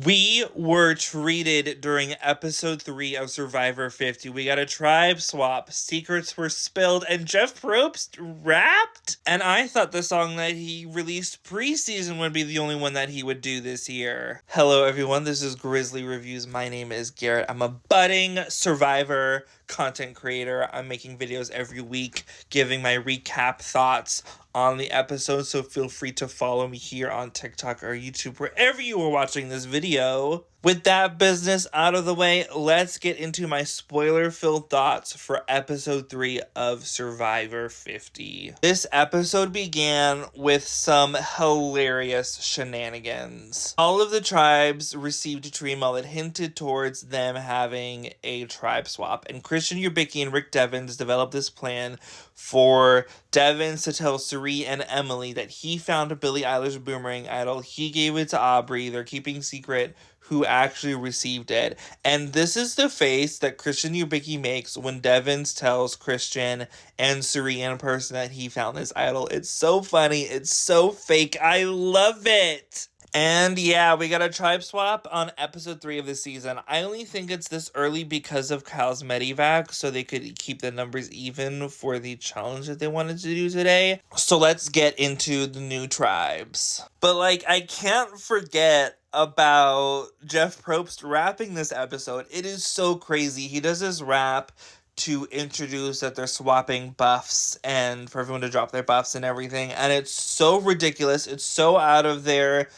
We were treated during episode 3 of Survivor 50. We got a tribe swap, secrets were spilled, and Jeff Probst rapped? And I thought the song that he released pre-season would be the only one that he would do this year. Hello everyone, this is Grizzly Reviews. My name is Garrett. I'm a budding Survivor content creator. I'm making videos every week, giving my recap thoughts on the episode, so feel free to follow me here on TikTok or YouTube, wherever you are watching this video. With that business out of the way, let's get into my spoiler-filled thoughts for episode 3 of Survivor 50. This episode began with some hilarious shenanigans. All of the tribes received a dream that hinted towards them having a tribe swap, and Christian Yubicki and Rick Devens developed this plan for Devens to tell Cirie and Emily that he found a Billie Eilish boomerang idol. He gave it to Aubrey. They're keeping secret who actually received it. And this is the face that Christian Yubicki makes when Devens tells Christian and Cirie in person that he found this idol. It's so funny. It's so fake. I love it. And yeah, we got a tribe swap on episode 3 of the season. I only think it's this early because of Kyle's Medivac, so they could keep the numbers even for the challenge that they wanted to do today. So let's get into the new tribes. But I can't forget about Jeff Probst rapping this episode. It is so crazy. He does his rap to introduce that they're swapping buffs and for everyone to drop their buffs and everything. And it's so ridiculous. It's so out of there.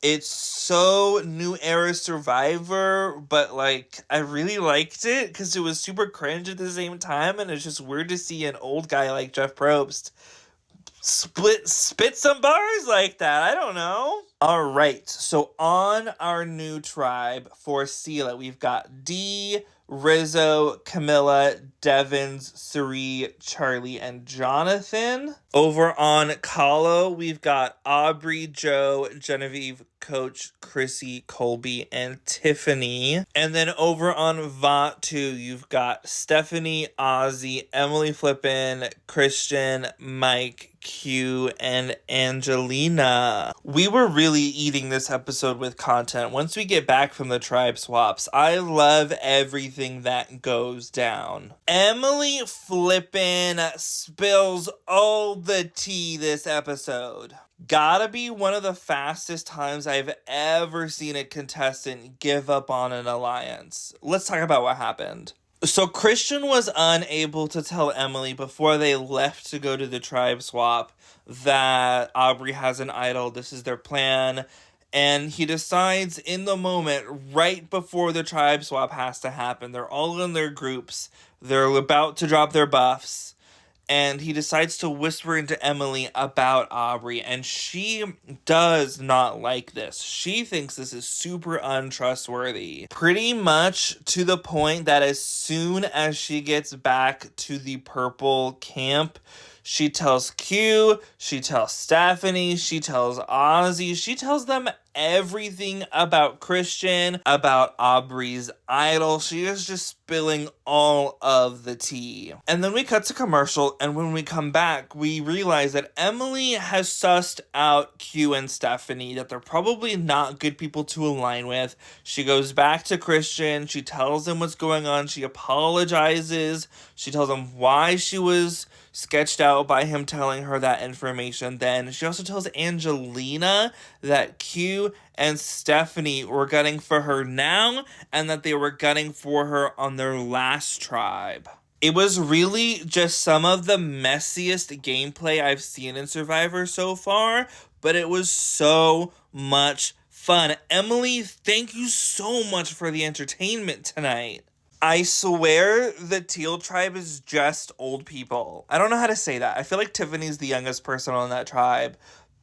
It's so new era Survivor, but I really liked it because it was super cringe at the same time, and it's just weird to see an old guy like Jeff Probst spit some bars like that. I don't know. All right, so on our new tribe for Sela, we've got Dee, Rizzo, Camilla, Devens, Cirie, Charlie, and Jonathan. Over on Kahlo, we've got Aubrey, Joe, Genevieve, Coach, Chrissy, Colby, and Tiffany. And then over on Vatu, you've got Stephanie, Ozzy, Emily Flippin, Christian, Mike, Q, and Angelina. We were really eating this episode with content. Once we get back from the tribe swaps, I love everything that goes down. Emily Flippin spills all the tea this episode. Gotta be one of the fastest times I've ever seen a contestant give up on an alliance. Let's talk about what happened. So Christian was unable to tell Emily before they left to go to the tribe swap that Aubrey has an idol. This is their plan. And he decides in the moment, right before the tribe swap has to happen, they're all in their groups. They're about to drop their buffs. And he decides to whisper into Emily about Aubrey, and she does not like this. She thinks this is super untrustworthy. Pretty much to the point that as soon as she gets back to the purple camp, she tells Q, she tells Stephanie, she tells Ozzy, she tells them everything about Christian, about Aubrey's idol. She is just spilling all of the tea. And then we cut to commercial, and when we come back, we realize that Emily has sussed out Q and Stephanie, that they're probably not good people to align with. She goes back to Christian, she tells him what's going on, she apologizes, she tells him why she was sketched out by him telling her that information. Then she also tells Angelina that Q and Stephanie were gunning for her now and that they were gunning for her on their last tribe. It was really just some of the messiest gameplay I've seen in Survivor so far, but it was so much fun. Emily, thank you so much for the entertainment tonight. I swear the Teal tribe is just old people. I don't know how to say that. I feel like Tiffany's the youngest person on that tribe,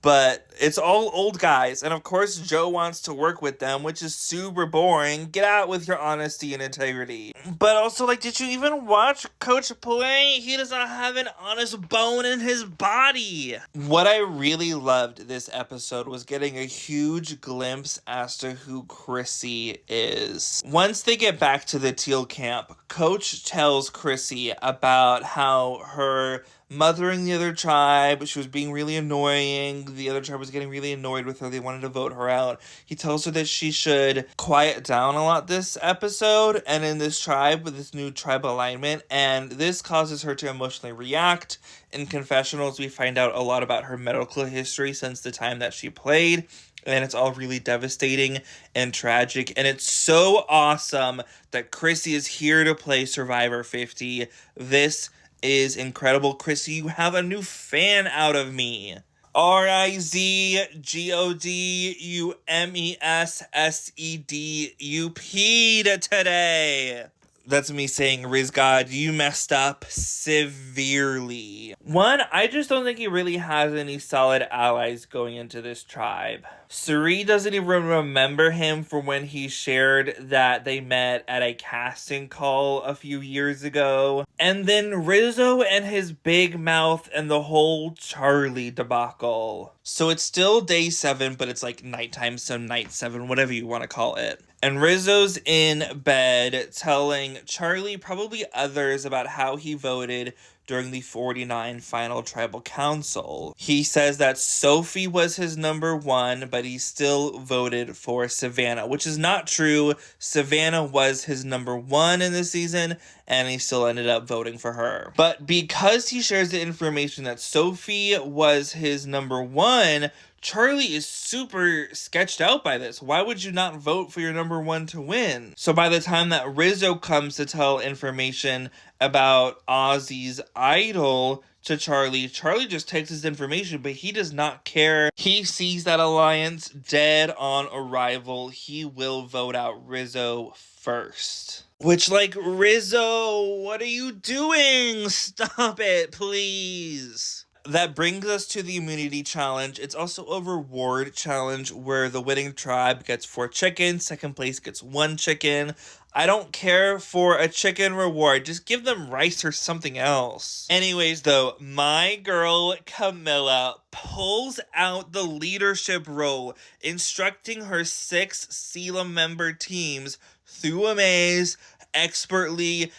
but it's all old guys. And of course, Joe wants to work with them, which is super boring. Get out with your honesty and integrity. But also, did you even watch Coach play? He does not have an honest bone in his body. What I really loved this episode was getting a huge glimpse as to who Chrissy is. Once they get back to the Teal camp, Coach tells Chrissy about how her mothering the other tribe, she was being really annoying. The other tribe was getting really annoyed with her. They wanted to vote her out. He tells her that she should quiet down a lot this episode and in this tribe with this new tribe alignment. And this causes her to emotionally react. In confessionals, we find out a lot about her medical history since the time that she played. And it's all really devastating and tragic. And it's so awesome that Chrissy is here to play Survivor 50. This is incredible. Chrissy, you have a new fan out of me. RIZGODUMESSEDUP today. That's me saying, Riz God, you messed up severely. One, I just don't think he really has any solid allies going into this tribe. Cirie doesn't even remember him from when he shared that they met at a casting call a few years ago. And then Rizzo and his big mouth and the whole Charlie debacle. So it's still day 7, but it's like nighttime, so night 7, whatever you want to call it. And Rizzo's in bed telling Charlie, probably others, about how he voted during the 49 final tribal council. He says that Sophie was his number 1, but he still voted for Savannah, which is not true. Savannah was his number 1 in this season, and he still ended up voting for her. But because he shares the information that Sophie was his number 1, Charlie is super sketched out by this. Why would you not vote for your number 1 to win? So by the time that Rizzo comes to tell information about Ozzy's idol to Charlie, Charlie just takes his information, but he does not care. He sees that alliance dead on arrival. He will vote out Rizzo first. Which, like, Rizzo, what are you doing? Stop it, please. That brings us to the immunity challenge. It's also a reward challenge where the winning tribe gets 4 chickens, second place gets 1 chicken. I don't care for a chicken reward. Just give them rice or something else. Anyways, though, my girl Camilla pulls out the leadership role, instructing her 6 Sela member teams through a maze, expertly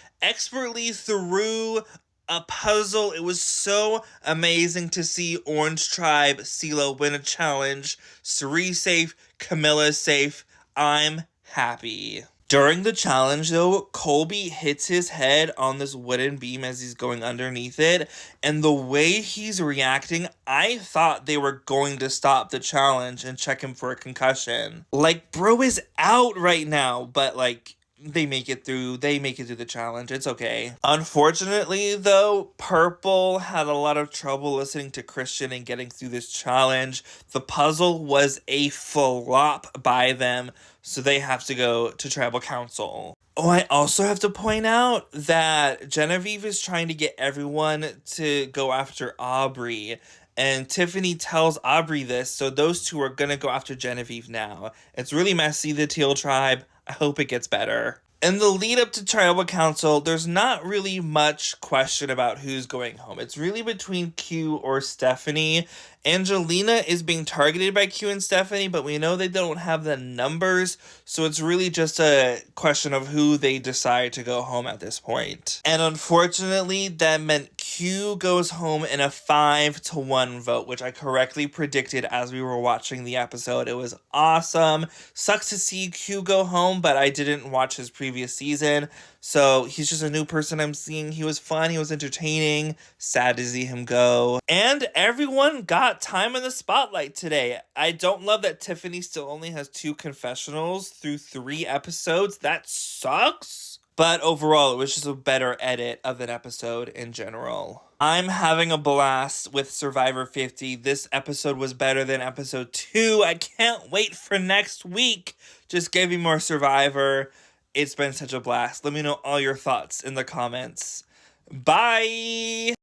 through a puzzle. It was so amazing to see Orange Tribe Sela win a challenge. Cirie safe, Camilla safe. I'm happy. During the challenge, though, Colby hits his head on this wooden beam as he's going underneath it, and the way he's reacting, I thought they were going to stop the challenge and check him for a concussion. Like, bro is out right now, but, like, they make it through the challenge. It's okay. Unfortunately, though, Purple had a lot of trouble listening to Christian and getting through this challenge. The puzzle was a flop by them, so they have to go to tribal council. Oh, I also have to point out that Genevieve is trying to get everyone to go after Aubrey. And Tiffany tells Aubrey this, so those two are gonna go after Genevieve now. It's really messy, the Teal Tribe. I hope it gets better. In the lead up to tribal council, there's not really much question about who's going home. It's really between Q or Stephanie. Angelina is being targeted by Q and Stephanie, but we know they don't have the numbers, so it's really just a question of who they decide to go home at this point. And unfortunately, that meant Q goes home in a 5-1 vote, which I correctly predicted as we were watching the episode. It was awesome. Sucks to see Q go home, but I didn't watch his previous season, so he's just a new person I'm seeing. He was fun, he was entertaining. Sad to see him go. And everyone got time in the spotlight today. I don't love that Tiffany still only has 2 confessionals through 3 episodes. That sucks. But overall, it was just a better edit of an episode in general. I'm having a blast with Survivor 50. This episode was better than episode 2. I can't wait for next week. Just give me more Survivor. It's been such a blast. Let me know all your thoughts in the comments. Bye!